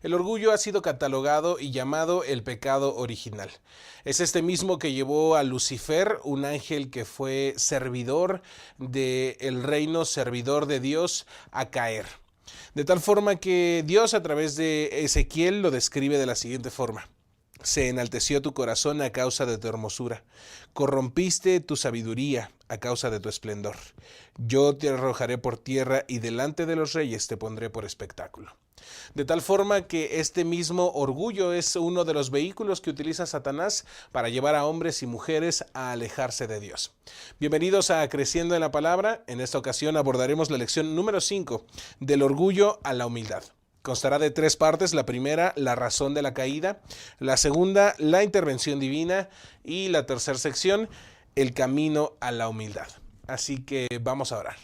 El orgullo ha sido catalogado y llamado el pecado original. Es este mismo que llevó a Lucifer, un ángel que fue servidor del reino, servidor de Dios, a caer. De tal forma que Dios, a través de Ezequiel, lo describe de la siguiente forma: se enalteció tu corazón a causa de tu hermosura, corrompiste tu sabiduría a causa de tu esplendor. Yo te arrojaré por tierra y delante de los reyes te pondré por espectáculo. De tal forma que este mismo orgullo es uno de los vehículos que utiliza Satanás para llevar a hombres y mujeres a alejarse de Dios. Bienvenidos a Creciendo en la Palabra. En esta ocasión abordaremos la lección número 5, del orgullo a la humildad. Constará de 3 partes: la primera, la razón de la caída; la segunda, la intervención divina; y la tercera sección, el camino a la humildad. Así que vamos a orar.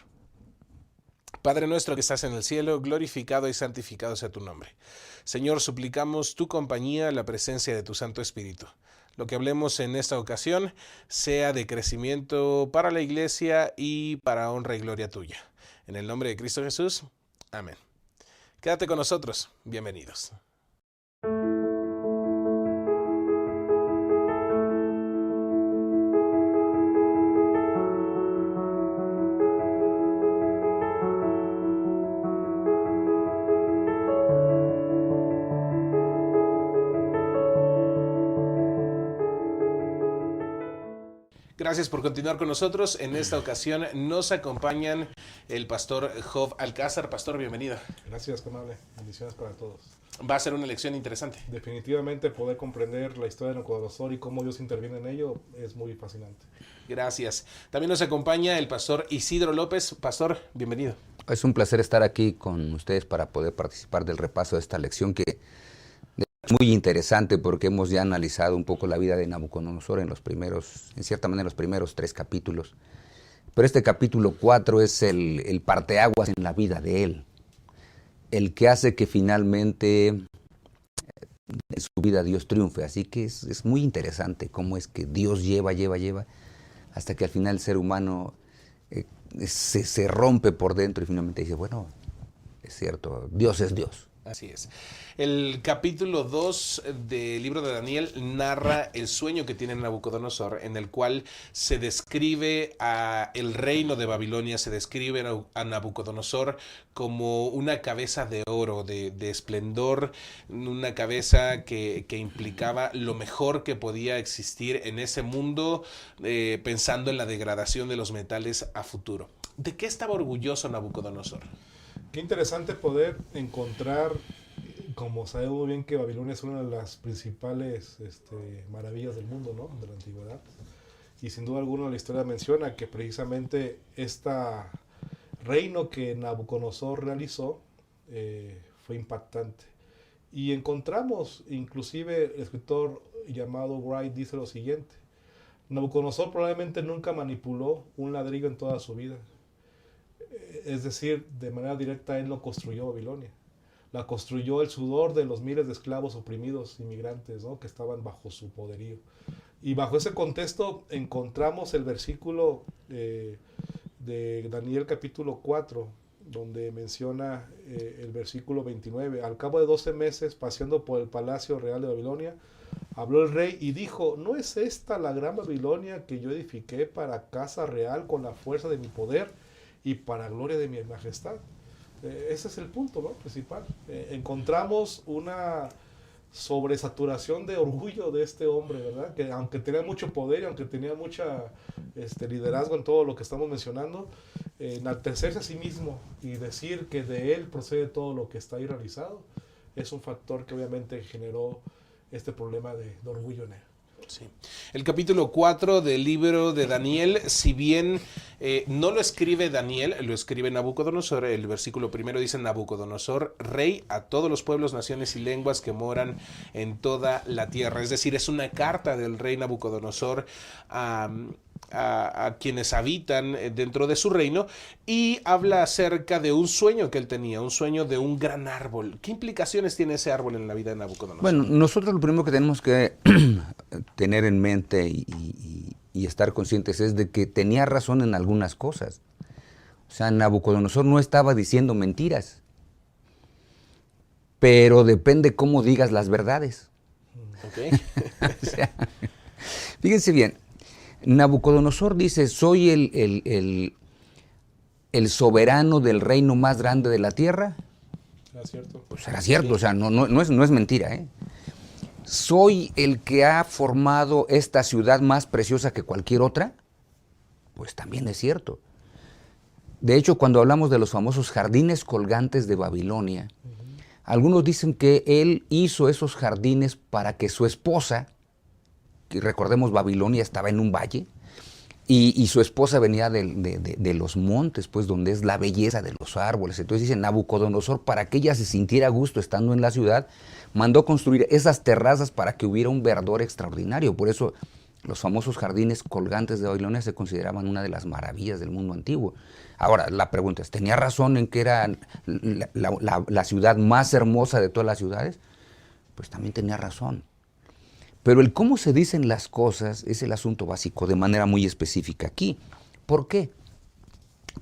Padre nuestro que estás en el cielo, glorificado y santificado sea tu nombre. Señor, suplicamos tu compañía, la presencia de tu Santo Espíritu. Lo que hablemos en esta ocasión sea de crecimiento para la iglesia y para honra y gloria tuya. En el nombre de Cristo Jesús, amén. Quédate con nosotros. Bienvenidos. Gracias por continuar con nosotros. En esta ocasión nos acompañan el pastor Job Alcázar. Pastor, bienvenido. Gracias, qué amable. Bendiciones para todos. Va a ser una lección interesante. Definitivamente poder comprender la historia de Nabucodonosor y cómo Dios interviene en ello es muy fascinante. Gracias. También nos acompaña el pastor Isidro López. Pastor, bienvenido. Es un placer estar aquí con ustedes para poder participar del repaso de esta lección que es muy interesante porque hemos ya analizado un poco la vida de Nabucodonosor en cierta manera, los primeros 3 capítulos. Pero este capítulo 4 es el parteaguas en la vida de él, el que hace que finalmente en su vida Dios triunfe. Así que es muy interesante cómo es que Dios lleva, hasta que al final el ser humano se rompe por dentro y finalmente dice, bueno, es cierto, Dios es Dios. Así es. El capítulo 2 del libro de Daniel narra el sueño que tiene Nabucodonosor, en el cual se describe a el reino de Babilonia, se describe a Nabucodonosor como una cabeza de oro, de esplendor, una cabeza que implicaba lo mejor que podía existir en ese mundo, pensando en la degradación de los metales a futuro. ¿De qué estaba orgulloso Nabucodonosor? Qué interesante poder encontrar, como sabemos muy bien que Babilonia es una de las principales maravillas del mundo, ¿no? De la antigüedad. Y sin duda alguna la historia menciona que precisamente este reino que Nabucodonosor realizó fue impactante. Y encontramos, inclusive el escritor llamado Wright dice lo siguiente: Nabucodonosor probablemente nunca manipuló un ladrillo en toda su vida. Es decir, de manera directa él no construyó Babilonia. La construyó el sudor de los miles de esclavos oprimidos, inmigrantes, ¿no? Que estaban bajo su poderío. Y bajo ese contexto encontramos el versículo de Daniel capítulo 4, donde menciona el versículo 29. Al cabo de 12 meses, paseando por el palacio real de Babilonia, habló el rey y dijo: ¿no es esta la gran Babilonia que yo edifiqué para casa real con la fuerza de mi poder y para gloria de mi majestad? Ese es el punto, ¿no? Principal. Encontramos una sobresaturación de orgullo de este hombre, ¿verdad? Que aunque tenía mucho poder y aunque tenía mucha liderazgo en todo lo que estamos mencionando, enaltecerse a sí mismo y decir que de él procede todo lo que está ahí realizado, es un factor que obviamente generó este problema de orgullo en él. Sí. El capítulo 4 del libro de Daniel, si bien no lo escribe Daniel, lo escribe Nabucodonosor. El versículo primero dice: Nabucodonosor, rey a todos los pueblos, naciones y lenguas que moran en toda la tierra. Es decir, es una carta del rey Nabucodonosor a quienes habitan dentro de su reino, y habla acerca de un sueño que él tenía, un sueño de un gran árbol. ¿Qué implicaciones tiene ese árbol en la vida de Nabucodonosor? Bueno, nosotros lo primero que tenemos que tener en mente y estar conscientes es de que tenía razón en algunas cosas. O sea, Nabucodonosor no estaba diciendo mentiras. pero depende cómo digas las verdades. Ok. O sea, fíjense bien, Nabucodonosor dice, soy el soberano del reino más grande de la tierra. ¿Era cierto? Pues era cierto, o sea, no es mentira, ¿eh? Soy el que ha formado esta ciudad más preciosa que cualquier otra. Pues también es cierto. De hecho, cuando hablamos de los famosos jardines colgantes de Babilonia, algunos dicen que él hizo esos jardines para que su esposa, que recordemos Babilonia estaba en un valle, y su esposa venía de los montes, pues donde es la belleza de los árboles. Entonces dice Nabucodonosor, para que ella se sintiera a gusto estando en la ciudad, mandó construir esas terrazas para que hubiera un verdor extraordinario. Por eso los famosos jardines colgantes de Babilonia se consideraban una de las maravillas del mundo antiguo. Ahora, la pregunta es, ¿tenía razón en que era la ciudad más hermosa de todas las ciudades? Pues también tenía razón. Pero el cómo se dicen las cosas es el asunto básico, de manera muy específica aquí. ¿Por qué?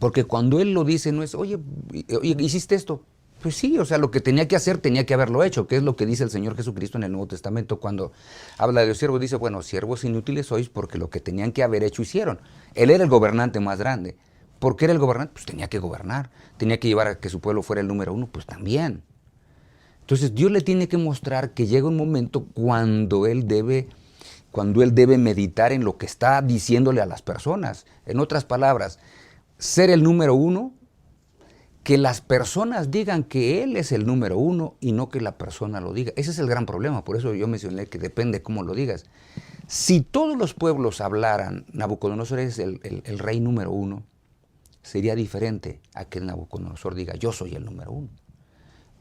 Porque cuando él lo dice no es, oye, ¿hiciste esto? Pues sí, o sea, lo que tenía que hacer tenía que haberlo hecho, que es lo que dice el Señor Jesucristo en el Nuevo Testamento cuando habla de los siervos. Dice, bueno, siervos inútiles sois porque lo que tenían que haber hecho hicieron. Él era el gobernante más grande. ¿Por qué era el gobernante? Pues tenía que gobernar, tenía que llevar a que su pueblo fuera el número uno, pues también. Entonces Dios le tiene que mostrar que llega un momento cuando él debe meditar en lo que está diciéndole a las personas. En otras palabras, ser el número uno, que las personas digan que él es el número uno y no que la persona lo diga. Ese es el gran problema, por eso yo mencioné que depende cómo lo digas. Si todos los pueblos hablaran, Nabucodonosor es el rey número uno, sería diferente a que Nabucodonosor diga, yo soy el número uno.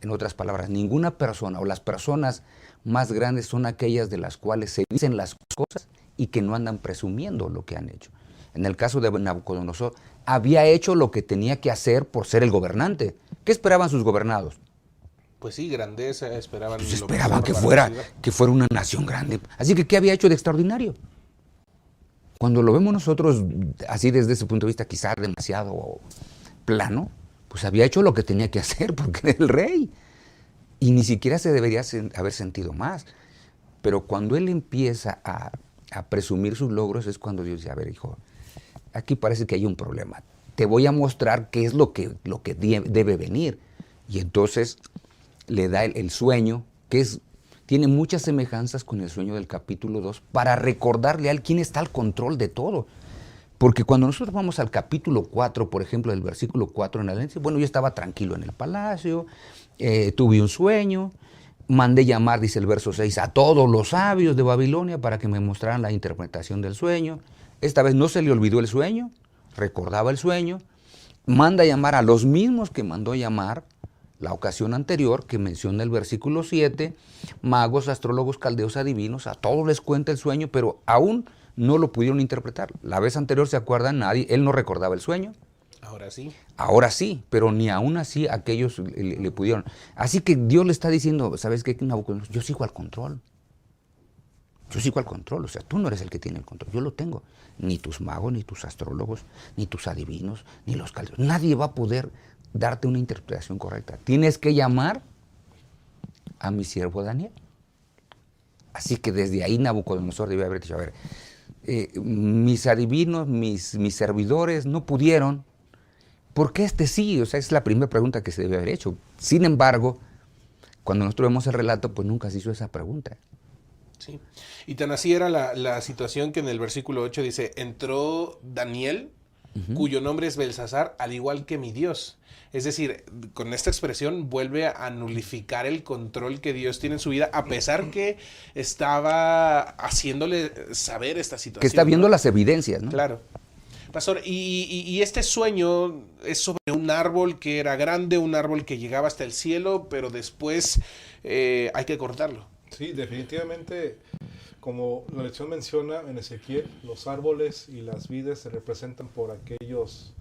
En otras palabras, ninguna persona o las personas más grandes son aquellas de las cuales se dicen las cosas y que no andan presumiendo lo que han hecho. En el caso de Nabucodonosor, había hecho lo que tenía que hacer por ser el gobernante. ¿Qué esperaban sus gobernados? Pues sí, grandeza, esperaban. Pues lo esperaban mejor que para la fuera, ciudad. que fuera una nación grande. Así que, ¿qué había hecho de extraordinario? Cuando lo vemos nosotros así desde ese punto de vista quizás demasiado plano, pues había hecho lo que tenía que hacer porque era el rey. Y ni siquiera se debería haber sentido más. Pero cuando él empieza a presumir sus logros es cuando Dios dice, a ver, hijo, aquí parece que hay un problema. Te voy a mostrar qué es lo que debe venir. Y entonces le da el sueño, que tiene muchas semejanzas con el sueño del capítulo 2, para recordarle a él quién está al control de todo. Porque cuando nosotros vamos al capítulo 4, por ejemplo, del versículo 4 en adelante, bueno, yo estaba tranquilo en el palacio, tuve un sueño, mandé llamar, dice el verso 6, a todos los sabios de Babilonia para que me mostraran la interpretación del sueño. Esta vez no se le olvidó el sueño, recordaba el sueño, manda llamar a los mismos que mandó llamar la ocasión anterior, que menciona el versículo 7, magos, astrólogos, caldeos, adivinos, a todos les cuenta el sueño, pero aún no lo pudieron interpretar. La vez anterior, ¿se acuerdan? Él no recordaba el sueño. Ahora sí. Ahora sí, pero ni aún así aquellos le pudieron. Así que Dios le está diciendo, ¿sabes qué, Nabucodonosor? Yo sigo al control. Yo sigo al control. O sea, tú no eres el que tiene el control. Yo lo tengo. Ni tus magos, ni tus astrólogos, ni tus adivinos, ni los caldeos. Nadie va a poder darte una interpretación correcta. Tienes que llamar a mi siervo Daniel. Así que desde ahí Nabucodonosor debe haber dicho, a ver, mis adivinos, mis servidores no pudieron. ¿Por qué este sí? O sea, es la primera pregunta que se debe haber hecho. Sin embargo, cuando nosotros vemos el relato, pues nunca se hizo esa pregunta. Sí. Y tan así era la situación que en el versículo 8 dice, entró Daniel, cuyo nombre es Belsasar, al igual que mi Dios. Es decir, con esta expresión vuelve a nulificar el control que Dios tiene en su vida, a pesar que estaba haciéndole saber esta situación. Que está viendo, ¿no? las evidencias, ¿no? Claro. Pastor, y este sueño es sobre un árbol que era grande, un árbol que llegaba hasta el cielo, pero después hay que cortarlo. Sí, definitivamente, como la lección menciona en Ezequiel, los árboles y las vides se representan por aquellos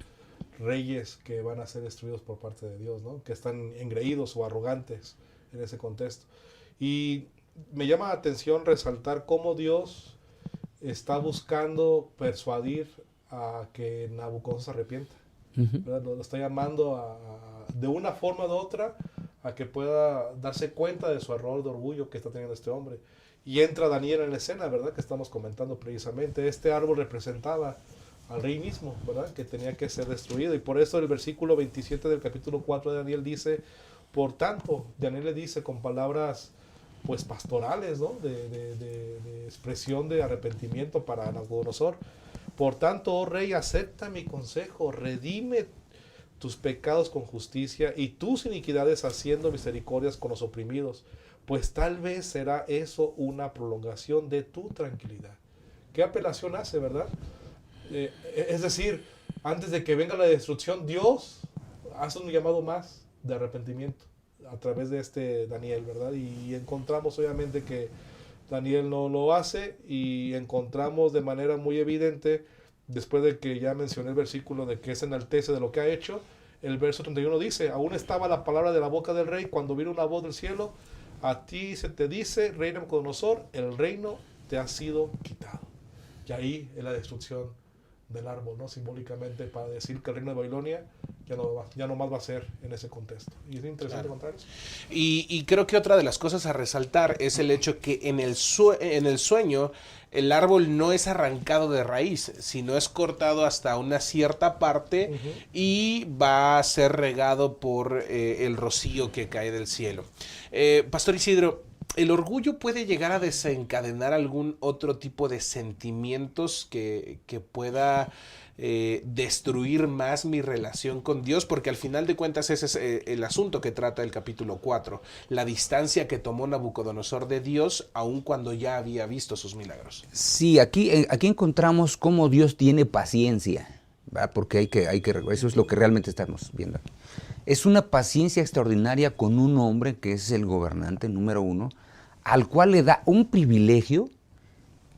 reyes que van a ser destruidos por parte de Dios, ¿no? Que están engreídos o arrogantes en ese contexto. Y me llama la atención resaltar cómo Dios está buscando persuadir a que Nabucodonosor se arrepienta. Lo está llamando de una forma u otra a que pueda darse cuenta de su error de orgullo que está teniendo este hombre. Y entra Daniel en la escena, ¿verdad? Que estamos comentando precisamente. Este árbol representaba al rey mismo, ¿verdad? Que tenía que ser destruido. Y por eso el versículo 27 del capítulo 4 de Daniel dice, por tanto, Daniel le dice con palabras pues pastorales, ¿no? De expresión de arrepentimiento para Nabucodonosor. Por tanto, oh rey, acepta mi consejo, redime tus pecados con justicia y tus iniquidades haciendo misericordias con los oprimidos, pues tal vez será eso una prolongación de tu tranquilidad. ¿Qué apelación hace, verdad? Es decir, antes de que venga la destrucción, Dios hace un llamado más de arrepentimiento a través de este Daniel, ¿verdad? Y encontramos obviamente que Daniel no lo hace, y encontramos de manera muy evidente, después de que ya mencioné el versículo de que se enaltece de lo que ha hecho, el verso 31 dice, aún estaba la palabra de la boca del rey cuando vino una voz del cielo, a ti se te dice, rey Nabucodonosor, el reino te ha sido quitado. Y ahí es la destrucción del árbol, ¿no? Simbólicamente para decir que el reino de Babilonia ya no más va a ser en ese contexto. Y es interesante contar eso. Y creo que otra de las cosas a resaltar es el hecho que en el sueño el árbol no es arrancado de raíz, sino es cortado hasta una cierta parte y va a ser regado por el rocío que cae del cielo. Pastor Isidro, ¿el orgullo puede llegar a desencadenar algún otro tipo de sentimientos que pueda destruir más mi relación con Dios? Porque al final de cuentas ese es el asunto que trata el capítulo 4, la distancia que tomó Nabucodonosor de Dios aun cuando ya había visto sus milagros. Sí, aquí encontramos cómo Dios tiene paciencia, ¿verdad? Porque eso es lo que realmente estamos viendo. Es una paciencia extraordinaria con un hombre que es el gobernante número 1, al cual le da un privilegio,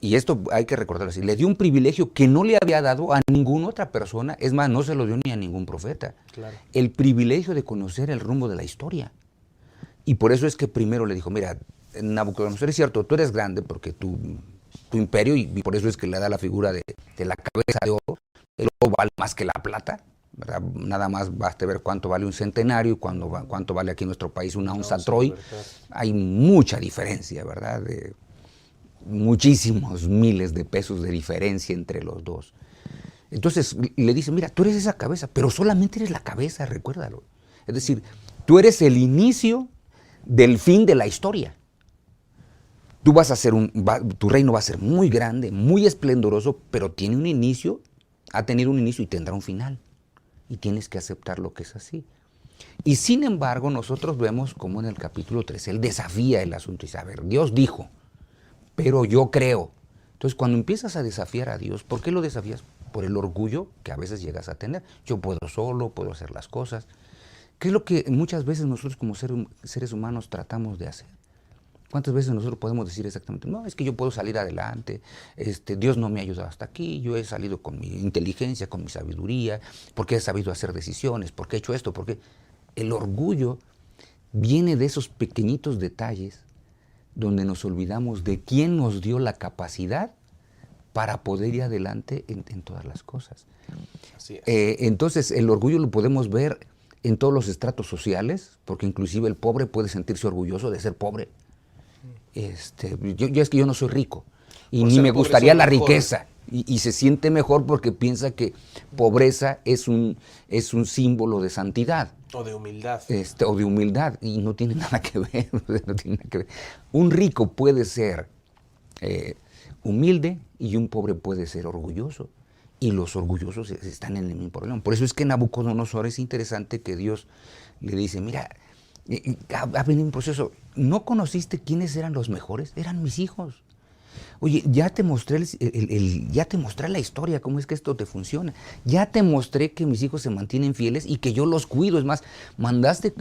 y esto hay que recordarlo así, le dio un privilegio que no le había dado a ninguna otra persona, es más, no se lo dio ni a ningún profeta. Claro. El privilegio de conocer el rumbo de la historia. Y por eso es que primero le dijo, mira, Nabucodonosor, es cierto, tú eres grande porque tu imperio, y por eso es que le da la figura de la cabeza de oro, el oro vale más que la plata, ¿verdad? Nada más basta ver cuánto vale un centenario y cuánto vale aquí en nuestro país una onza Troy. Hay mucha diferencia, ¿verdad? De muchísimos miles de pesos de diferencia entre los dos. Entonces le dice, mira, tú eres esa cabeza, pero solamente eres la cabeza, recuérdalo. Es decir, tú eres el inicio del fin de la historia. Tú vas a ser tu reino va a ser muy grande, muy esplendoroso, pero tiene un inicio, ha tenido un inicio y tendrá un final. Y tienes que aceptar lo que es así. Y sin embargo, nosotros vemos como en el capítulo 3, él desafía el asunto y dice, a ver, Dios dijo, pero yo creo. Entonces, cuando empiezas a desafiar a Dios, ¿por qué lo desafías? Por el orgullo que a veces llegas a tener. Yo puedo solo, puedo hacer las cosas. ¿Qué es lo que muchas veces nosotros como seres humanos tratamos de hacer? ¿Cuántas veces nosotros podemos decir exactamente, no, es que yo puedo salir adelante, Dios no me ha ayudado hasta aquí, yo he salido con mi inteligencia, con mi sabiduría, porque he sabido hacer decisiones, porque he hecho esto, porque el orgullo viene de esos pequeñitos detalles donde nos olvidamos de quién nos dio la capacidad para poder ir adelante en todas las cosas. Así es. Entonces, el orgullo lo podemos ver en todos los estratos sociales, porque inclusive el pobre puede sentirse orgulloso de ser pobre. Es que yo no soy rico y ni me gustaría la riqueza, y se siente mejor porque piensa que pobreza es un símbolo de santidad. O de humildad. O de humildad, y no tiene nada que ver, no tiene nada que ver. Un rico puede ser humilde y un pobre puede ser orgulloso. Y los orgullosos están en el mismo problema. Por eso es que Nabucodonosor, es interesante que Dios le dice, mira, ha venido un proceso. ¿No conociste quiénes eran los mejores? Eran mis hijos. Oye, ya te mostré ya te mostré la historia, cómo es que esto te funciona. Ya te mostré que mis hijos se mantienen fieles y que yo los cuido. Es más, mandaste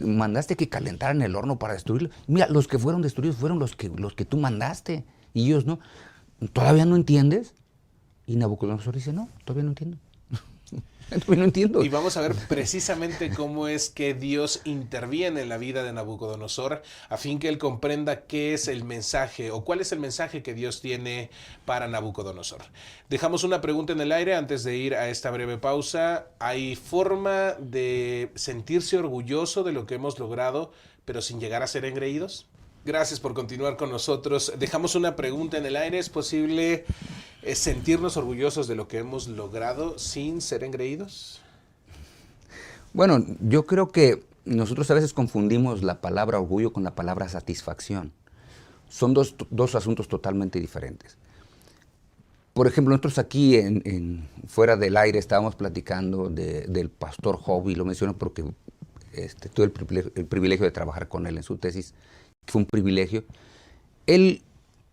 que calentaran el horno para destruirlo. Mira, los que fueron destruidos fueron los que tú mandaste y ellos no. ¿Todavía no entiendes? Y Nabucodonosor dice, no, todavía no entiendo. No entiendo. Y vamos a ver precisamente cómo es que Dios interviene en la vida de Nabucodonosor a fin que él comprenda qué es el mensaje o cuál es el mensaje que Dios tiene para Nabucodonosor. Dejamos una pregunta en el aire antes de ir a esta breve pausa. ¿Hay forma de sentirse orgulloso de lo que hemos logrado, pero sin llegar a ser engreídos? Gracias por continuar con nosotros. Dejamos una pregunta en el aire. ¿Es posible sentirnos orgullosos de lo que hemos logrado sin ser engreídos? Bueno, yo creo que nosotros a veces confundimos la palabra orgullo con la palabra satisfacción. Son dos asuntos totalmente diferentes. Por ejemplo, nosotros aquí fuera del aire estábamos platicando del pastor Job, y lo menciono porque tuve el privilegio de trabajar con él en su tesis. Fue un privilegio. Él,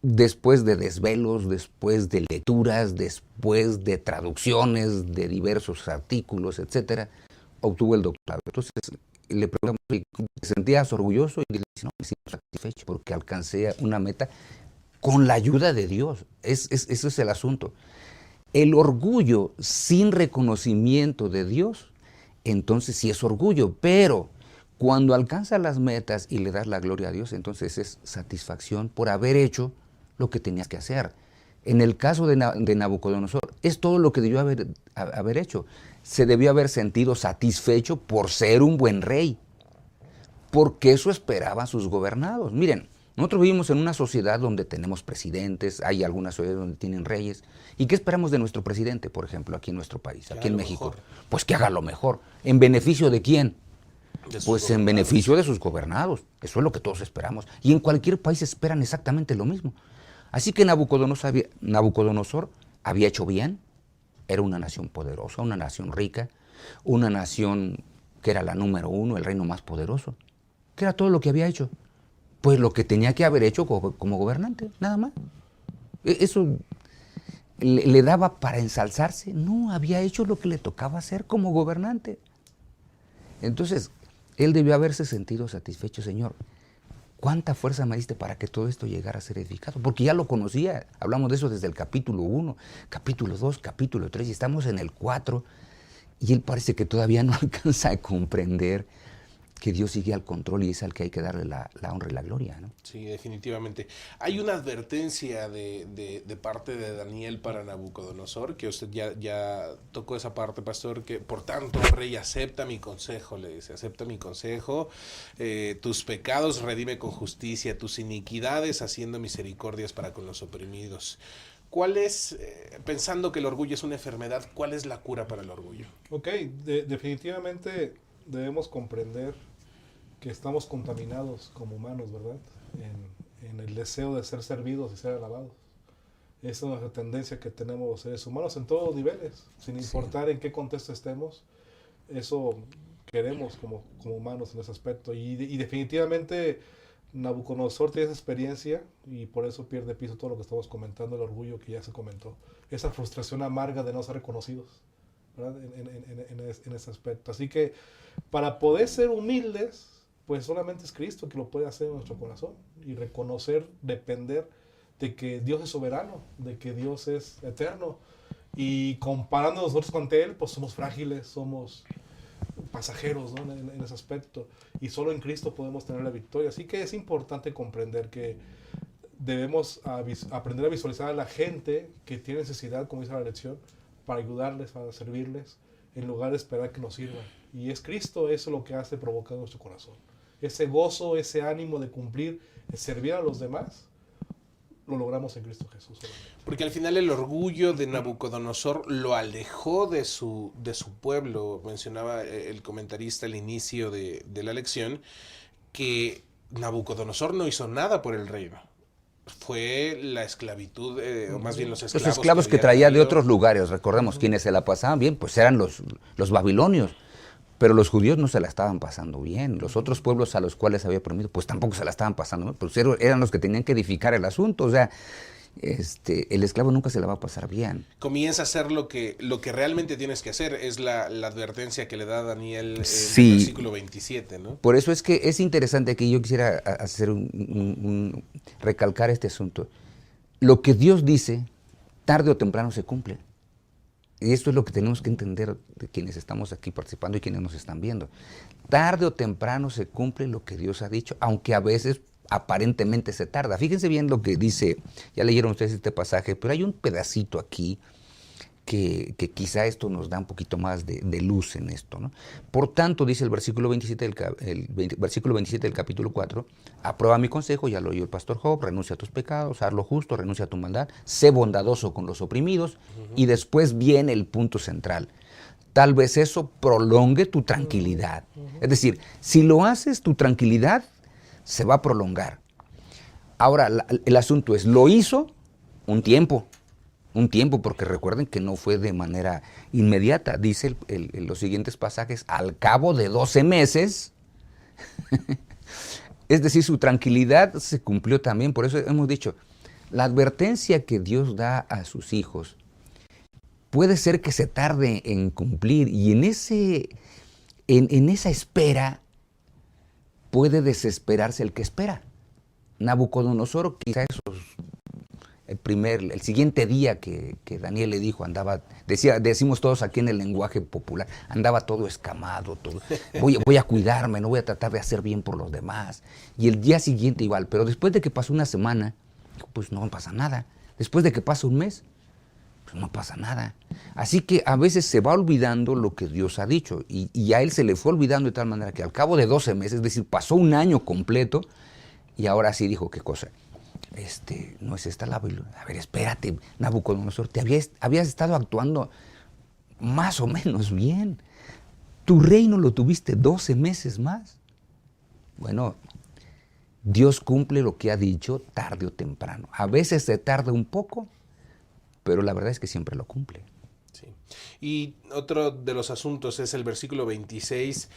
después de desvelos, después de lecturas, después de traducciones de diversos artículos, etcétera, obtuvo el doctorado. Entonces le preguntamos, ¿te sentías orgulloso? Y le dice, no, me siento satisfecho porque alcancé una meta con la ayuda de Dios. Ese es el asunto. El orgullo sin reconocimiento de Dios, entonces sí es orgullo, pero cuando alcanzas las metas y le das la gloria a Dios, entonces es satisfacción por haber hecho lo que tenías que hacer. En el caso de Nabucodonosor, es todo lo que debió haber hecho. Se debió haber sentido satisfecho por ser un buen rey, porque eso esperaban sus gobernados. Miren, nosotros vivimos en una sociedad donde tenemos presidentes, hay algunas sociedades donde tienen reyes. ¿Y qué esperamos de nuestro presidente, por ejemplo, aquí en nuestro país, aquí en México? Pues que haga lo mejor. ¿En beneficio de quién? Pues en beneficio de sus gobernados. Eso es lo que todos esperamos. Y en cualquier país esperan exactamente lo mismo. Así que Nabucodonosor había hecho bien. Era una nación poderosa, una nación rica, una nación que era la número uno, el reino más poderoso. ¿Qué era todo lo que había hecho? Pues lo que tenía que haber hecho como gobernante, nada más. ¿Eso le daba para ensalzarse? No, había hecho lo que le tocaba hacer como gobernante. Entonces, él debió haberse sentido satisfecho. Señor, ¿cuánta fuerza me diste para que todo esto llegara a ser edificado? Porque ya lo conocía, hablamos de eso desde el capítulo 1, capítulo 2, capítulo 3, y estamos en el 4, y él parece que todavía no alcanza a comprender que Dios sigue al control y es al que hay que darle la honra y la gloria, ¿no? Sí, definitivamente. Hay una advertencia de parte de Daniel para Nabucodonosor, que usted ya tocó esa parte, pastor, que por tanto, rey, acepta mi consejo, le dice, acepta mi consejo, tus pecados redime con justicia, tus iniquidades haciendo misericordias para con los oprimidos. ¿Cuál es, pensando que el orgullo es una enfermedad, cuál es la cura para el orgullo? Ok, definitivamente debemos comprender que estamos contaminados como humanos, ¿verdad? En el deseo de ser servidos y ser alabados. Esa es una tendencia que tenemos los seres humanos en todos los niveles, sin importar en qué contexto estemos. Eso queremos como humanos en ese aspecto. Y definitivamente Nabucodonosor tiene esa experiencia y por eso pierde piso todo lo que estamos comentando, el orgullo que ya se comentó. Esa frustración amarga de no ser reconocidos, ¿verdad? En ese aspecto. Así que para poder ser humildes, pues solamente es Cristo que lo puede hacer en nuestro corazón y reconocer, depender de que Dios es soberano, de que Dios es eterno, y comparando nosotros con Él, pues somos frágiles, somos pasajeros, ¿no? en ese aspecto, y solo en Cristo podemos tener la victoria. Así que es importante comprender que debemos aprender a visualizar a la gente que tiene necesidad, como dice la lección, para ayudarles, para servirles, en lugar de esperar que nos sirvan. Y es Cristo, eso lo que hace provocar nuestro corazón. Ese gozo, ese ánimo de cumplir, de servir a los demás, lo logramos en Cristo Jesús solamente. Porque al final el orgullo de Nabucodonosor lo alejó de su pueblo. Mencionaba el comentarista al inicio de la lección que Nabucodonosor no hizo nada por el reino. Fue la esclavitud, o más bien los esclavos que traía de otros lugares. Recordemos, quienes se la pasaban bien, pues eran los babilonios. Pero los judíos no se la estaban pasando bien. Los otros pueblos a los cuales había prometido, pues tampoco se la estaban pasando bien. Pues eran los que tenían que edificar el asunto. O sea, el esclavo nunca se la va a pasar bien. Comienza a hacer lo que realmente tienes que hacer. Es la advertencia que le da Daniel en el versículo 27, ¿no? Por eso es que es interesante que yo quisiera hacer recalcar este asunto. Lo que Dios dice, tarde o temprano se cumple. Y esto es lo que tenemos que entender de quienes estamos aquí participando y quienes nos están viendo. Tarde o temprano se cumple lo que Dios ha dicho, aunque a veces aparentemente se tarda. Fíjense bien lo que dice, ya leyeron ustedes este pasaje, pero hay un pedacito aquí que quizá esto nos da un poquito más de luz en esto, ¿no? Por tanto, dice el versículo 27 versículo 27 del capítulo 4, aprueba mi consejo, ya lo oyó el pastor Job, renuncia a tus pecados, haz lo justo, renuncia a tu maldad, sé bondadoso con los oprimidos, y después viene el punto central. Tal vez eso prolongue tu tranquilidad. Es decir, si lo haces, tu tranquilidad se va a prolongar. Ahora, el asunto es, lo hizo un tiempo, porque recuerden que no fue de manera inmediata. Dice los siguientes pasajes, al cabo de 12 meses, es decir, su tranquilidad se cumplió también. Por eso hemos dicho, la advertencia que Dios da a sus hijos puede ser que se tarde en cumplir, y en esa espera puede desesperarse el que espera. Nabucodonosor, quizá el siguiente día que Daniel le dijo, decimos todos aquí en el lenguaje popular, andaba todo escamado, voy a cuidarme, no voy a tratar de hacer bien por los demás. Y el día siguiente igual, pero después de que pasó una semana, pues no pasa nada. Después de que pasa un mes, pues no pasa nada. Así que a veces se va olvidando lo que Dios ha dicho, y a él se le fue olvidando de tal manera que al cabo de 12 meses, es decir, pasó un año completo, y ahora sí dijo, ¿qué cosa? No es esta la Babilonia. A ver, espérate, Nabucodonosor, habías estado actuando más o menos bien. Tu reino lo tuviste 12 meses más. Bueno, Dios cumple lo que ha dicho tarde o temprano. A veces se tarda un poco, pero la verdad es que siempre lo cumple. Sí. Y otro de los asuntos es el versículo 26,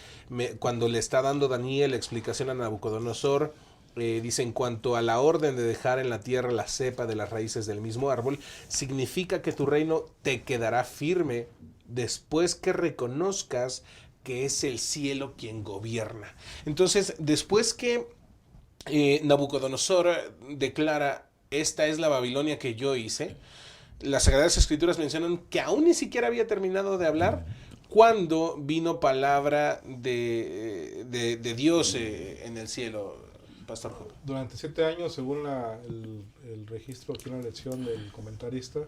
cuando le está dando Daniel explicación a Nabucodonosor. Dice, en cuanto a la orden de dejar en la tierra la cepa de las raíces del mismo árbol, significa que tu reino te quedará firme después que reconozcas que es el cielo quien gobierna. Entonces, después que Nabucodonosor declara, esta es la Babilonia que yo hice, las Sagradas Escrituras mencionan que aún ni siquiera había terminado de hablar cuando vino palabra de Dios en el cielo. Pastor Job. Durante 7 años, según el registro aquí en la lección del comentarista,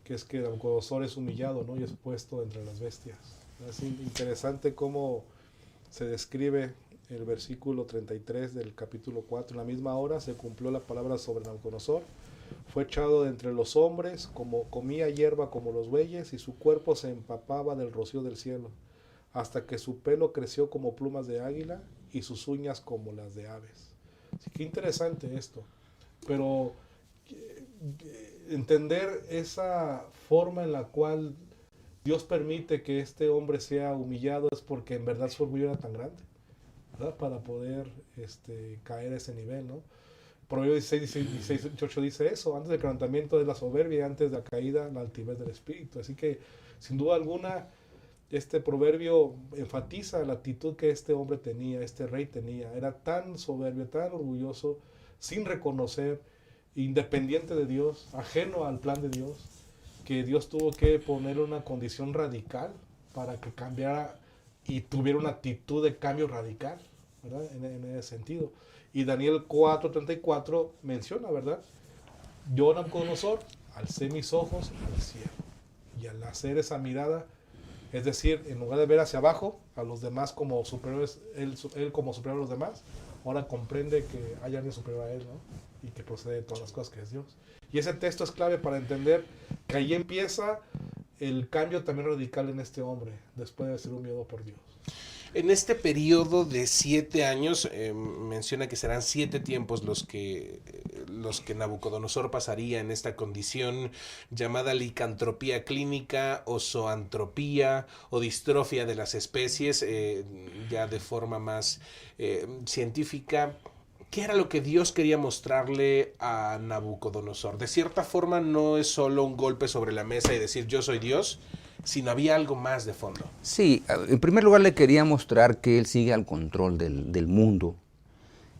que es que Nabucodonosor es humillado, ¿no? Y es puesto entre las bestias. Es interesante cómo se describe el versículo 33 del capítulo 4. En la misma hora se cumplió la palabra sobre Nabucodonosor. Fue echado de entre los hombres, como comía hierba como los bueyes, y su cuerpo se empapaba del rocío del cielo, hasta que su pelo creció como plumas de águila y sus uñas como las de aves. Así que interesante esto. Pero entender esa forma en la cual Dios permite que este hombre sea humillado es porque en verdad su orgullo era tan grande, ¿verdad? Para poder caer a ese nivel, ¿no? Proverbios 16, 18 dice eso: antes del quebrantamiento de la soberbia y antes de la caída la altivez del espíritu. Así que sin duda alguna este proverbio enfatiza la actitud que este hombre tenía, este rey tenía. Era tan soberbio, tan orgulloso, sin reconocer, independiente de Dios, ajeno al plan de Dios, que Dios tuvo que poner una condición radical para que cambiara y tuviera una actitud de cambio radical, ¿verdad? En ese sentido. Y Daniel 4:34 menciona, ¿verdad? Yo, Nabucodonosor, alcé mis ojos al cielo, y al hacer esa mirada, es decir, en lugar de ver hacia abajo a los demás como superiores, él como superior a los demás, ahora comprende que hay alguien superior a él, ¿no? Y que procede de todas las cosas, que es Dios. Y ese texto es clave para entender que ahí empieza el cambio también radical en este hombre, después de ser humillado por Dios. En este periodo de 7 años, menciona que serán 7 tiempos los que Nabucodonosor pasaría en esta condición llamada licantropía clínica o zoantropía o distrofia de las especies, ya de forma más científica. ¿Qué era lo que Dios quería mostrarle a Nabucodonosor? De cierta forma no es solo un golpe sobre la mesa y decir yo soy Dios, sino había algo más de fondo. Sí, en primer lugar le quería mostrar que él sigue al control del mundo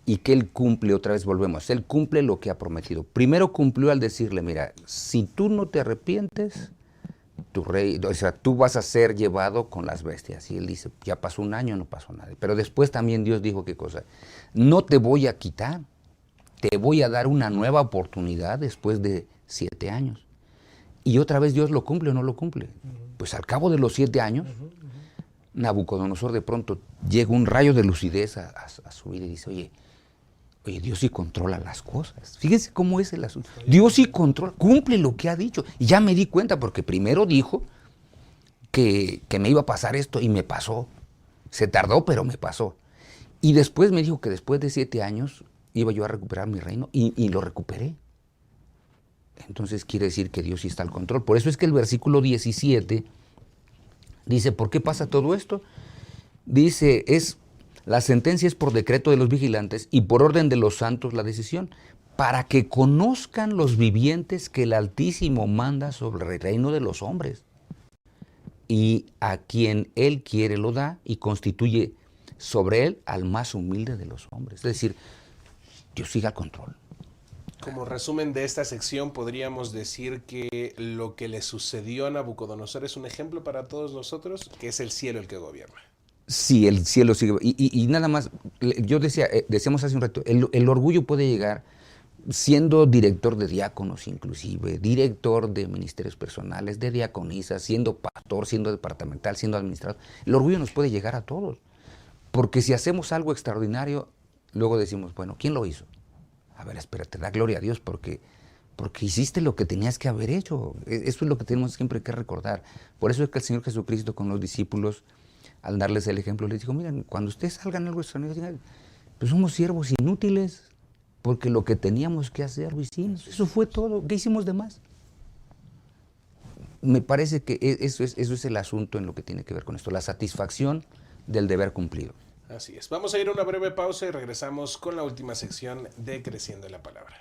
y que él cumple, otra vez volvemos, él cumple lo que ha prometido. Primero cumplió al decirle, mira, si tú no te arrepientes, tu rey, o sea, tú vas a ser llevado con las bestias. Y él dice, ya pasó un año, no pasó nada. Pero después también Dios dijo, ¿qué cosa? No te voy a quitar, te voy a dar una nueva oportunidad después de 7 años. Y otra vez Dios lo cumple o no lo cumple. Pues al cabo de los 7 años, Nabucodonosor de pronto llega un rayo de lucidez a su vida y dice, oye, Dios sí controla las cosas. Fíjense cómo es el asunto. Dios sí controla, cumple lo que ha dicho. Y ya me di cuenta porque primero dijo que me iba a pasar esto y me pasó. Se tardó, pero me pasó. Y después me dijo que después de 7 años iba yo a recuperar mi reino y lo recuperé. Entonces quiere decir que Dios sí está al control. Por eso es que el versículo 17 dice, ¿por qué pasa todo esto? Dice, la sentencia es por decreto de los vigilantes y por orden de los santos la decisión, para que conozcan los vivientes que el Altísimo manda sobre el reino de los hombres. Y a quien Él quiere lo da y constituye sobre Él al más humilde de los hombres. Es decir, Dios sigue al control. Como resumen de esta sección, podríamos decir que lo que le sucedió a Nabucodonosor es un ejemplo para todos nosotros, que es el cielo el que gobierna. Sí, el cielo sigue. Y nada más, decíamos hace un rato, el orgullo puede llegar siendo director de diáconos inclusive, director de ministerios personales, de diaconisas, siendo pastor, siendo departamental, siendo administrador. El orgullo nos puede llegar a todos. Porque si hacemos algo extraordinario, luego decimos, bueno, ¿quién lo hizo? A ver, espérate, da gloria a Dios porque hiciste lo que tenías que haber hecho. Eso es lo que tenemos siempre que recordar. Por eso es que el Señor Jesucristo con los discípulos, al darles el ejemplo, les dijo, miren, cuando ustedes salgan algo extraordinario, pues somos siervos inútiles, porque lo que teníamos que hacer lo hicimos. Eso fue todo. ¿Qué hicimos de más? Me parece que eso es el asunto en lo que tiene que ver con esto, la satisfacción del deber cumplido. Así es. Vamos a ir a una breve pausa y regresamos con la última sección de Creciendo en la Palabra.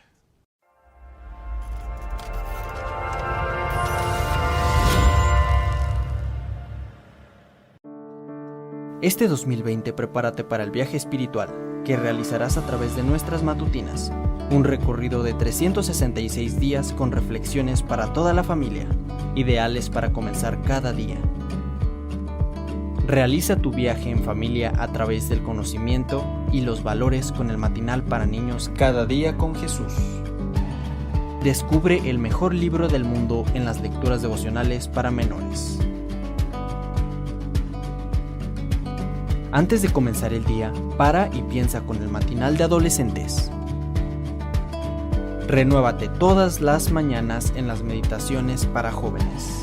Este 2020 prepárate para el viaje espiritual que realizarás a través de nuestras matutinas. Un recorrido de 366 días con reflexiones para toda la familia, ideales para comenzar cada día. Realiza tu viaje en familia a través del conocimiento y los valores con el matinal para niños Cada Día con Jesús. Descubre el mejor libro del mundo en las lecturas devocionales para menores. Antes de comenzar el día, para y piensa con el matinal de adolescentes. Renuévate todas las mañanas en las meditaciones para jóvenes.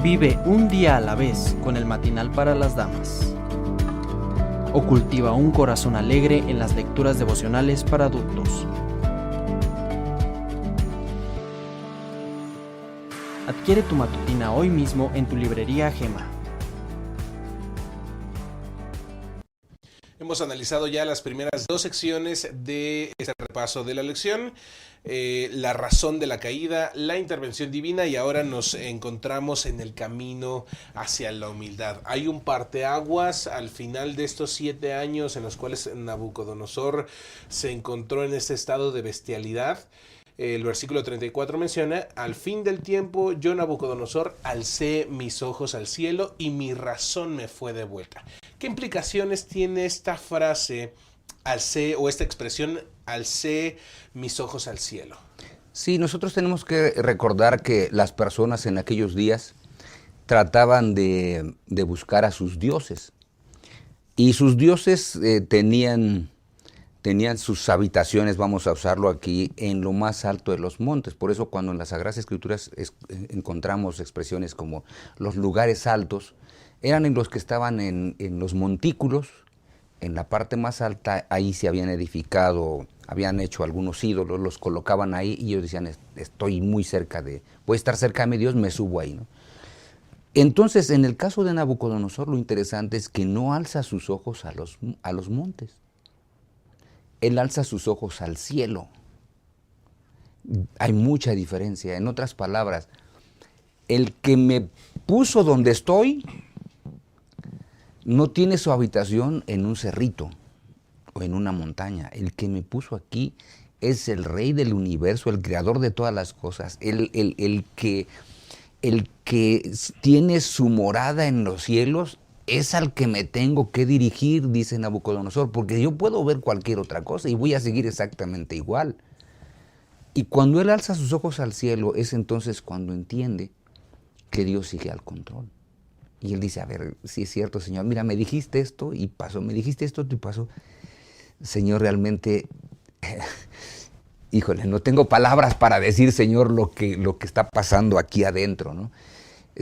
Vive un día a la vez con el matinal para las damas. O cultiva un corazón alegre en las lecturas devocionales para adultos. Adquiere tu matutina hoy mismo en tu librería Gema. Hemos analizado ya las primeras 2 secciones de este repaso de la lección. La razón de la caída, la intervención divina, y ahora nos encontramos en el camino hacia la humildad. Hay un parteaguas al final de estos 7 años en los cuales Nabucodonosor se encontró en este estado de bestialidad. El versículo 34 menciona, al fin del tiempo yo Nabucodonosor alcé mis ojos al cielo y mi razón me fue devuelta. ¿Qué implicaciones tiene esta frase, alcé, o esta expresión, alcé mis ojos al cielo? Sí, nosotros tenemos que recordar que las personas en aquellos días trataban de buscar a sus dioses. Y sus dioses tenían sus habitaciones, vamos a usarlo aquí, en lo más alto de los montes. Por eso cuando en las Sagradas Escrituras encontramos expresiones como los lugares altos, eran en los que estaban en los montículos, en la parte más alta. Ahí se habían edificado, habían hecho algunos ídolos, los colocaban ahí y ellos decían, estoy muy cerca voy a estar cerca de mi Dios, me subo ahí, ¿no? Entonces, en el caso de Nabucodonosor, lo interesante es que no alza sus ojos a los montes. Él alza sus ojos al cielo. Hay mucha diferencia. En otras palabras, el que me puso donde estoy no tiene su habitación en un cerrito o en una montaña. El que me puso aquí es el Rey del universo, el creador de todas las cosas, el que tiene su morada en los cielos es al que me tengo que dirigir, dice Nabucodonosor, porque yo puedo ver cualquier otra cosa y voy a seguir exactamente igual. Y cuando él alza sus ojos al cielo, es entonces cuando entiende que Dios sigue al control. Y él dice, a ver, sí es cierto, Señor, mira, me dijiste esto y pasó, me dijiste esto y pasó. Señor, realmente, híjole, no tengo palabras para decir, Señor, lo que está pasando aquí adentro, ¿no?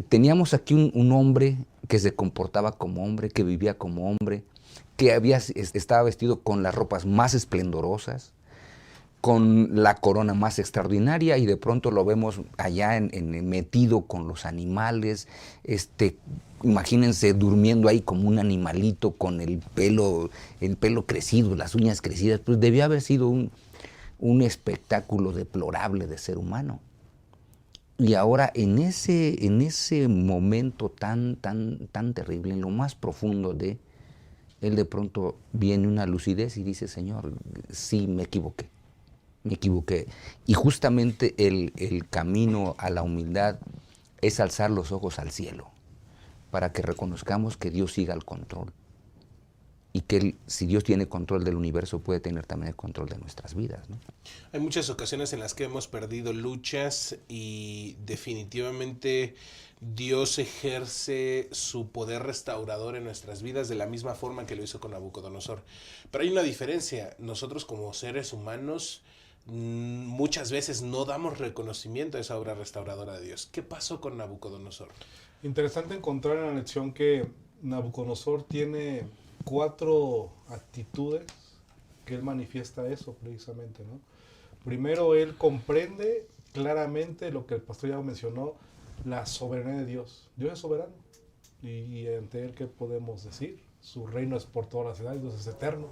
Teníamos aquí un hombre que se comportaba como hombre, que vivía como hombre, que estaba vestido con las ropas más esplendorosas, con la corona más extraordinaria, y de pronto lo vemos allá metido con los animales, imagínense durmiendo ahí como un animalito con el pelo crecido, las uñas crecidas. Pues debió haber sido un espectáculo deplorable de ser humano. Y ahora en ese momento tan terrible, en lo más profundo de él, de pronto viene una lucidez y dice, Señor, sí, me equivoqué. Y justamente el camino a la humildad es alzar los ojos al cielo, para que reconozcamos que Dios siga al control. Y que si Dios tiene control del universo, puede tener también el control de nuestras vidas, ¿no? Hay muchas ocasiones en las que hemos perdido luchas y definitivamente Dios ejerce su poder restaurador en nuestras vidas de la misma forma que lo hizo con Nabucodonosor. Pero hay una diferencia. Nosotros como seres humanos muchas veces no damos reconocimiento a esa obra restauradora de Dios. ¿Qué pasó con Nabucodonosor? Interesante encontrar en la lección que Nabucodonosor tiene 4 actitudes que él manifiesta eso precisamente, ¿no? Primero, él comprende claramente lo que el pastor ya mencionó, la soberanía de Dios. Dios es soberano. Y ante él, ¿qué podemos decir? Su reino es por todas las edades, Dios es eterno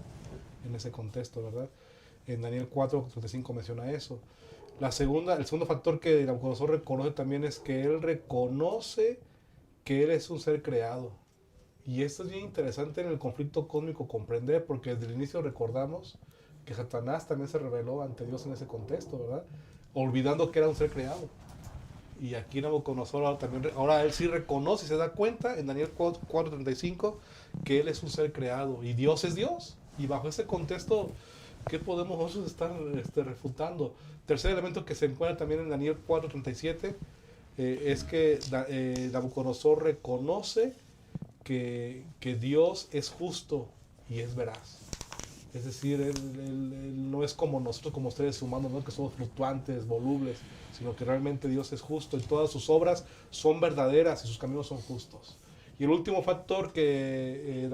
en ese contexto, ¿verdad? En Daniel 4:35 menciona eso. El segundo factor que Nabucodonosor reconoce también es que él reconoce que él es un ser creado. Y esto es bien interesante en el conflicto cósmico comprender, porque desde el inicio recordamos que Satanás también se rebeló ante Dios en ese contexto, ¿verdad? Olvidando que era un ser creado. Y aquí Nabucodonosor ahora él sí reconoce y se da cuenta en Daniel 4:35 que él es un ser creado y Dios es Dios. Y bajo ese contexto, ¿qué podemos nosotros estar refutando? Tercer elemento que se encuentra también en Daniel 4:37 es que Nabucodonosor reconoce que Dios es justo y es veraz. Es decir, él no es como nosotros, como seres humanos, ¿no? Que somos fluctuantes, volubles, sino que realmente Dios es justo y todas sus obras son verdaderas y sus caminos son justos. Y el último factor que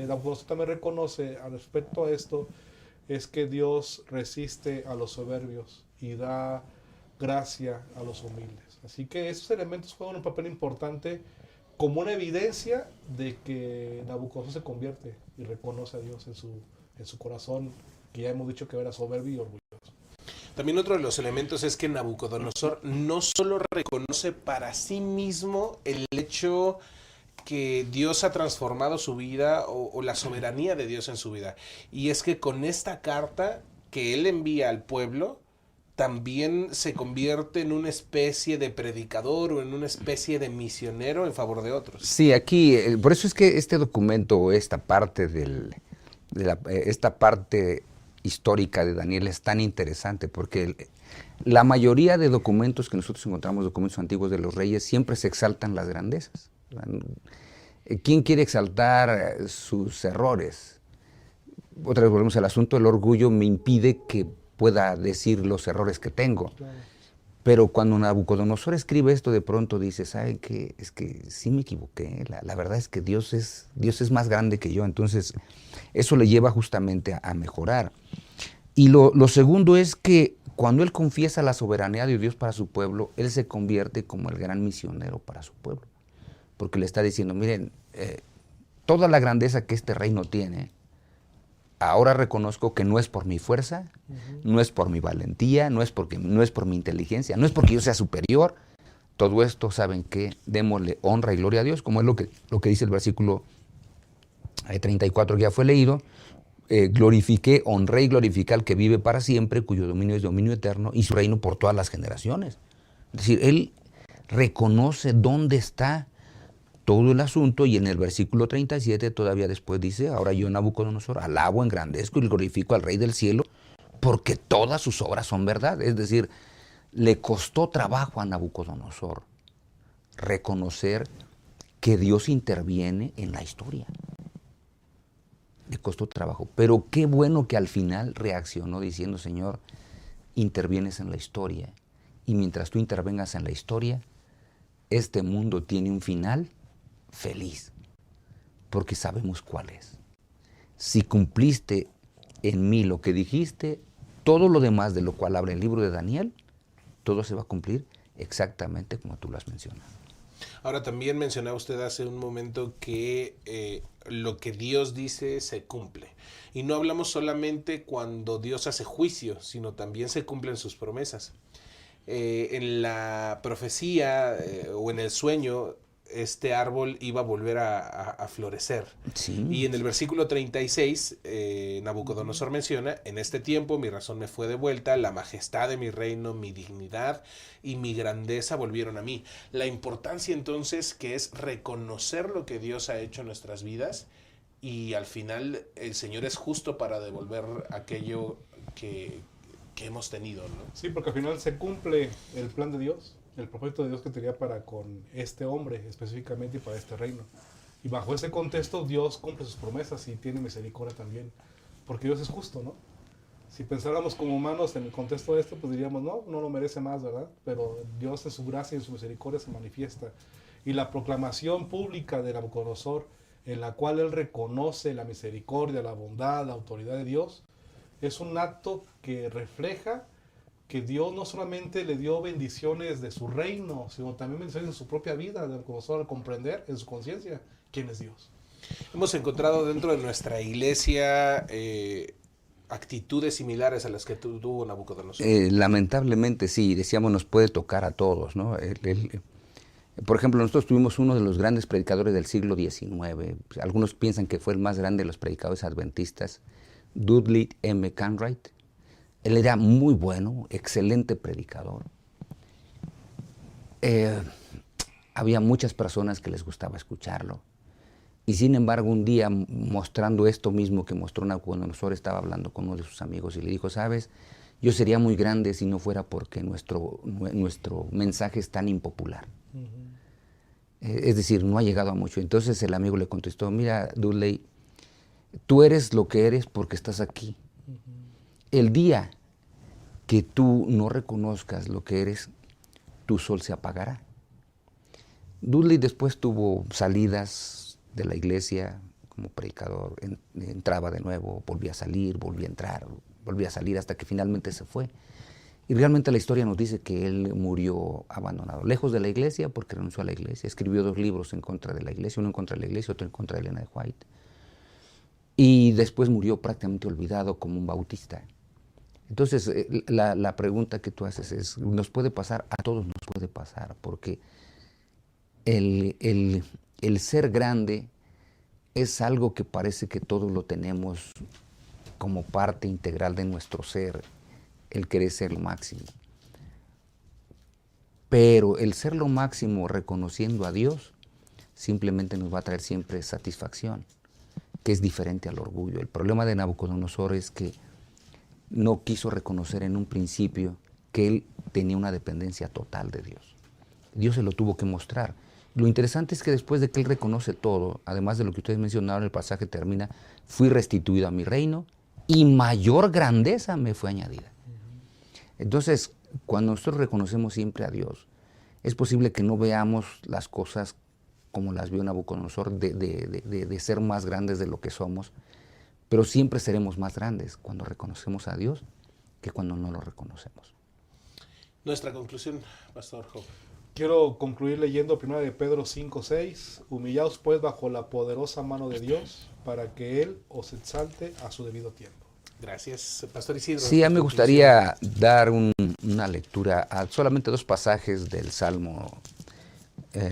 Nabucodonosor también reconoce al respecto a esto es que Dios resiste a los soberbios y da gracia a los humildes. Así que esos elementos juegan un papel importante como una evidencia de que Nabucodonosor se convierte y reconoce a Dios en su corazón, que ya hemos dicho que era soberbio y orgulloso. También otro de los elementos es que Nabucodonosor no solo reconoce para sí mismo el hecho que Dios ha transformado su vida o la soberanía de Dios en su vida, y es que con esta carta que él envía al pueblo, también se convierte en una especie de predicador o en una especie de misionero en favor de otros. Sí, aquí, por eso es que este documento, esta parte esta parte histórica de Daniel es tan interesante, porque la mayoría de documentos que nosotros encontramos, documentos antiguos de los reyes, siempre se exaltan las grandezas. ¿Quién quiere exaltar sus errores? Otra vez volvemos al asunto, el orgullo me impide que pueda decir los errores que tengo. Claro. Pero cuando Nabucodonosor escribe esto, de pronto dice, ¿sabe qué? Es que sí me equivoqué. La verdad es que Dios es más grande que yo. Entonces, eso le lleva justamente a mejorar. Y lo segundo es que cuando él confiesa la soberanía de Dios para su pueblo, él se convierte como el gran misionero para su pueblo. Porque le está diciendo, miren, toda la grandeza que este reino tiene, ahora reconozco que no es por mi fuerza, no es por mi valentía, no es por mi inteligencia, no es porque yo sea superior. Todo esto, ¿saben qué? Démosle honra y gloria a Dios, como es lo que dice el versículo 34 que ya fue leído. Glorifiqué, honré y glorifiqué al que vive para siempre, cuyo dominio es dominio eterno, y su reino por todas las generaciones. Es decir, él reconoce dónde está todo el asunto, y en el versículo 37 todavía después dice, ahora yo, Nabucodonosor, alabo, engrandezco y glorifico al Rey del cielo, porque todas sus obras son verdad. Es decir, le costó trabajo a Nabucodonosor reconocer que Dios interviene en la historia. Le costó trabajo, pero qué bueno que al final reaccionó diciendo, Señor, intervienes en la historia, y mientras tú intervengas en la historia, este mundo tiene un final feliz, porque sabemos cuál es. Si cumpliste en mí lo que dijiste, todo lo demás de lo cual habla el libro de Daniel, todo se va a cumplir exactamente como tú lo has mencionado. Ahora, también mencionaba usted hace un momento que lo que Dios dice se cumple. Y no hablamos solamente cuando Dios hace juicio, sino también se cumplen sus promesas. En la profecía o en el sueño, este árbol iba a volver a florecer. Sí. Y en el versículo 36, Nabucodonosor menciona, en este tiempo mi razón me fue devuelta, la majestad de mi reino, mi dignidad y mi grandeza volvieron a mí. La importancia entonces que es reconocer lo que Dios ha hecho en nuestras vidas, y al final el Señor es justo para devolver aquello que hemos tenido, ¿no? Sí, porque al final se cumple el plan de Dios, el propósito de Dios que tenía para con este hombre específicamente y para este reino. Y bajo ese contexto Dios cumple sus promesas y tiene misericordia también, porque Dios es justo, ¿no? Si pensáramos como humanos en el contexto de esto, pues diríamos, no lo merece más, ¿verdad? Pero Dios en su gracia y en su misericordia se manifiesta. Y la proclamación pública de Nabucodonosor, en la cual él reconoce la misericordia, la bondad, la autoridad de Dios, es un acto que refleja que Dios no solamente le dio bendiciones de su reino, sino también bendiciones en su propia vida, de Nabucodonosor, al comprender en su conciencia quién es Dios. Hemos encontrado dentro de nuestra iglesia actitudes similares a las que tuvo Nabucodonosor. Lamentablemente sí, decíamos, nos puede tocar a todos, ¿no? Por ejemplo, nosotros tuvimos uno de los grandes predicadores del siglo XIX, algunos piensan que fue el más grande de los predicadores adventistas, Dudley M. Cartwright. Él era muy bueno, excelente predicador. Había muchas personas que les gustaba escucharlo. Y sin embargo, un día, mostrando esto mismo que mostró Nabucodonosor, estaba hablando con uno de sus amigos y le dijo, ¿sabes? Yo sería muy grande si no fuera porque nuestro mensaje es tan impopular. Es decir, no ha llegado a mucho. Entonces el amigo le contestó, mira, Dudley, tú eres lo que eres porque estás aquí. El día que tú no reconozcas lo que eres, tu sol se apagará. Dudley después tuvo salidas de la iglesia como predicador, entraba de nuevo, volvía a salir, volvía a entrar, volvía a salir hasta que finalmente se fue. Y realmente la historia nos dice que él murió abandonado, lejos de la iglesia porque renunció a la iglesia. Escribió 2 libros en contra de la iglesia, uno en contra de la iglesia, otro en contra de Elena de White. Y después murió prácticamente olvidado como un bautista. Entonces, la pregunta que tú haces es, nos puede pasar, a todos nos puede pasar, porque el ser grande es algo que parece que todos lo tenemos como parte integral de nuestro ser, el querer ser lo máximo. Pero el ser lo máximo reconociendo a Dios simplemente nos va a traer siempre satisfacción, que es diferente al orgullo. El problema de Nabucodonosor es que no quiso reconocer en un principio que él tenía una dependencia total de Dios. Dios se lo tuvo que mostrar. Lo interesante es que después de que él reconoce todo, además de lo que ustedes mencionaron, el pasaje termina, fui restituido a mi reino y mayor grandeza me fue añadida. Entonces, cuando nosotros reconocemos siempre a Dios, es posible que no veamos las cosas como las vio Nabucodonosor, de ser más grandes de lo que somos, pero siempre seremos más grandes cuando reconocemos a Dios que cuando no lo reconocemos. Nuestra conclusión, Pastor Job. Quiero concluir leyendo 1 de Pedro 5:6. Humillaos pues bajo la poderosa mano de Dios, para que Él os exalte a su debido tiempo. Gracias, Pastor Isidro. Sí, a mí me gustaría dar una lectura a solamente 2 pasajes del Salmo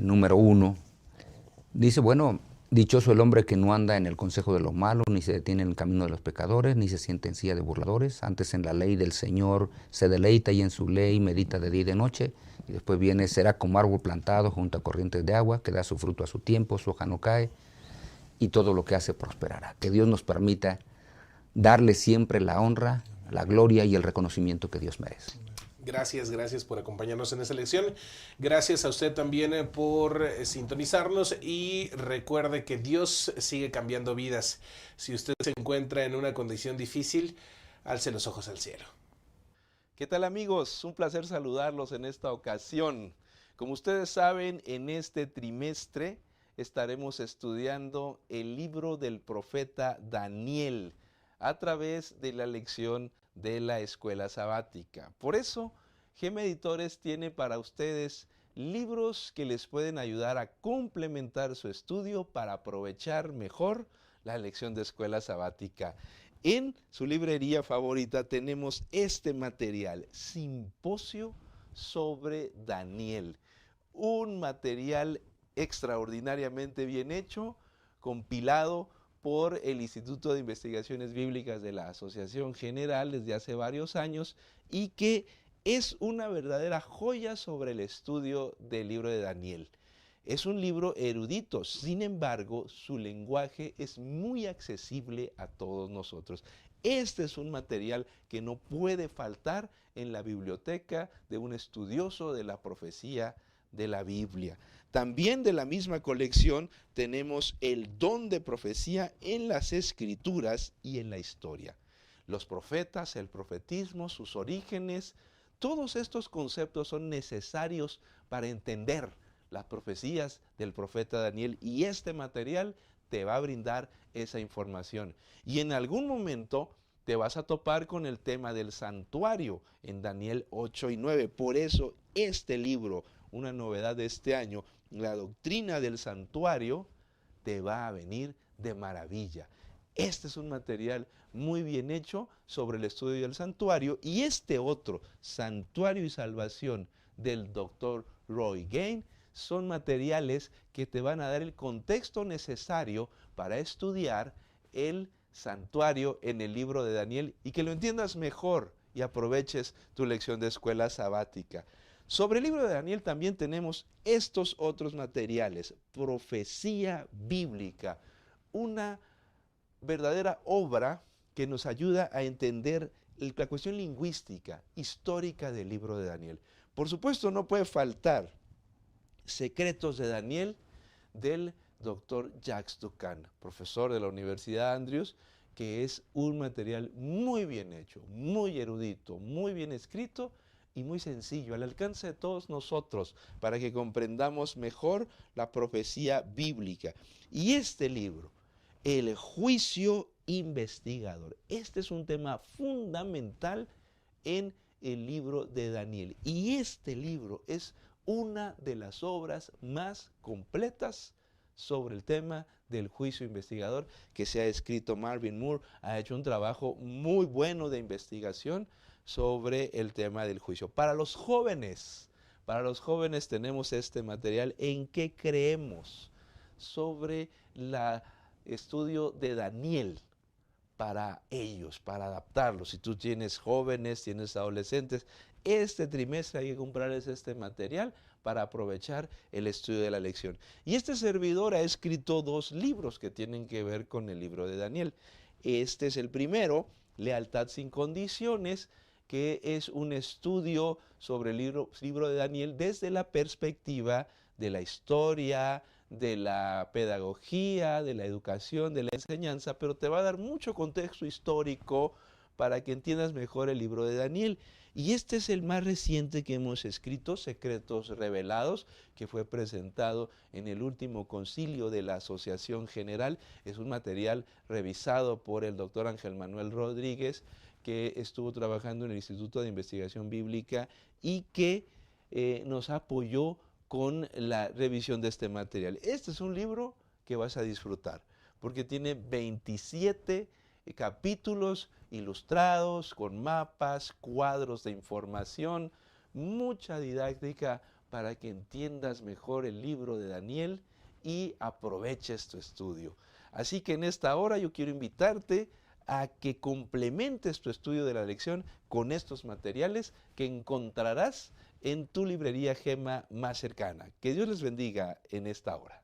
número 1. Dice, bueno, Dichoso el hombre que no anda en el consejo de los malos, ni se detiene en el camino de los pecadores, ni se sienta en silla de burladores. Antes en la ley del Señor se deleita y en su ley medita de día y de noche. Y después viene, será como árbol plantado junto a corrientes de agua, que da su fruto a su tiempo, su hoja no cae, y todo lo que hace prosperará. Que Dios nos permita darle siempre la honra, la gloria y el reconocimiento que Dios merece. Gracias por acompañarnos en esta lección. Gracias a usted también por sintonizarnos y recuerde que Dios sigue cambiando vidas. Si usted se encuentra en una condición difícil, alce los ojos al cielo. ¿Qué tal, amigos? Un placer saludarlos en esta ocasión. Como ustedes saben, en este trimestre estaremos estudiando el libro del profeta Daniel a través de la lección de la escuela sabática. Por eso, GEM Editores tiene para ustedes libros que les pueden ayudar a complementar su estudio para aprovechar mejor la lección de escuela sabática. En su librería favorita tenemos este material, Simposio sobre Daniel, un material extraordinariamente bien hecho, compilado por el Instituto de Investigaciones Bíblicas de la Asociación General desde hace varios años y que es una verdadera joya sobre el estudio del libro de Daniel. Es un libro erudito, sin embargo, su lenguaje es muy accesible a todos nosotros. Este es un material que no puede faltar en la biblioteca de un estudioso de la profecía de la Biblia. También de la misma colección tenemos el don de profecía en las Escrituras y en la historia. Los profetas, el profetismo, sus orígenes, todos estos conceptos son necesarios para entender las profecías del profeta Daniel y este material te va a brindar esa información. Y en algún momento te vas a topar con el tema del santuario en Daniel 8 y 9. Por eso este libro, una novedad de este año, la doctrina del santuario, te va a venir de maravilla. Este es un material muy bien hecho sobre el estudio del santuario y este otro, Santuario y Salvación, del Dr. Roy Gain, son materiales que te van a dar el contexto necesario para estudiar el santuario en el libro de Daniel y que lo entiendas mejor y aproveches tu lección de escuela sabática. Sobre el libro de Daniel también tenemos estos otros materiales, profecía bíblica, una verdadera obra que nos ayuda a entender la cuestión lingüística, histórica del libro de Daniel. Por supuesto, no puede faltar Secretos de Daniel del Dr. Jacques Docan, profesor de la Universidad Andrews, que es un material muy bien hecho, muy erudito, muy bien escrito y muy sencillo, al alcance de todos nosotros, para que comprendamos mejor la profecía bíblica. Y este libro, El juicio investigador, este es un tema fundamental en el libro de Daniel. Y este libro es una de las obras más completas sobre el tema del juicio investigador que se ha escrito. Marvin Moore ha hecho un trabajo muy bueno de investigación sobre el tema del juicio. Para los jóvenes tenemos este material, ¿En qué creemos?, sobre el estudio de Daniel para ellos, para adaptarlos. Si tú tienes jóvenes, tienes adolescentes, este trimestre hay que comprarles este material para aprovechar el estudio de la lección. Y este servidor ha escrito 2 libros que tienen que ver con el libro de Daniel. Este es el primero, Lealtad sin condiciones, que es un estudio sobre el libro de Daniel desde la perspectiva de la historia, de la pedagogía, de la educación, de la enseñanza, pero te va a dar mucho contexto histórico para que entiendas mejor el libro de Daniel. Y este es el más reciente que hemos escrito, Secretos Revelados, que fue presentado en el último concilio de la Asociación General. Es un material revisado por el doctor Ángel Manuel Rodríguez, que estuvo trabajando en el Instituto de Investigación Bíblica y que nos apoyó con la revisión de este material. Este es un libro que vas a disfrutar, porque tiene 27 capítulos ilustrados, con mapas, cuadros de información, mucha didáctica para que entiendas mejor el libro de Daniel y aproveches tu estudio. Así que en esta hora yo quiero invitarte a que complementes tu estudio de la lección con estos materiales que encontrarás en tu librería Gema más cercana. Que Dios les bendiga en esta hora.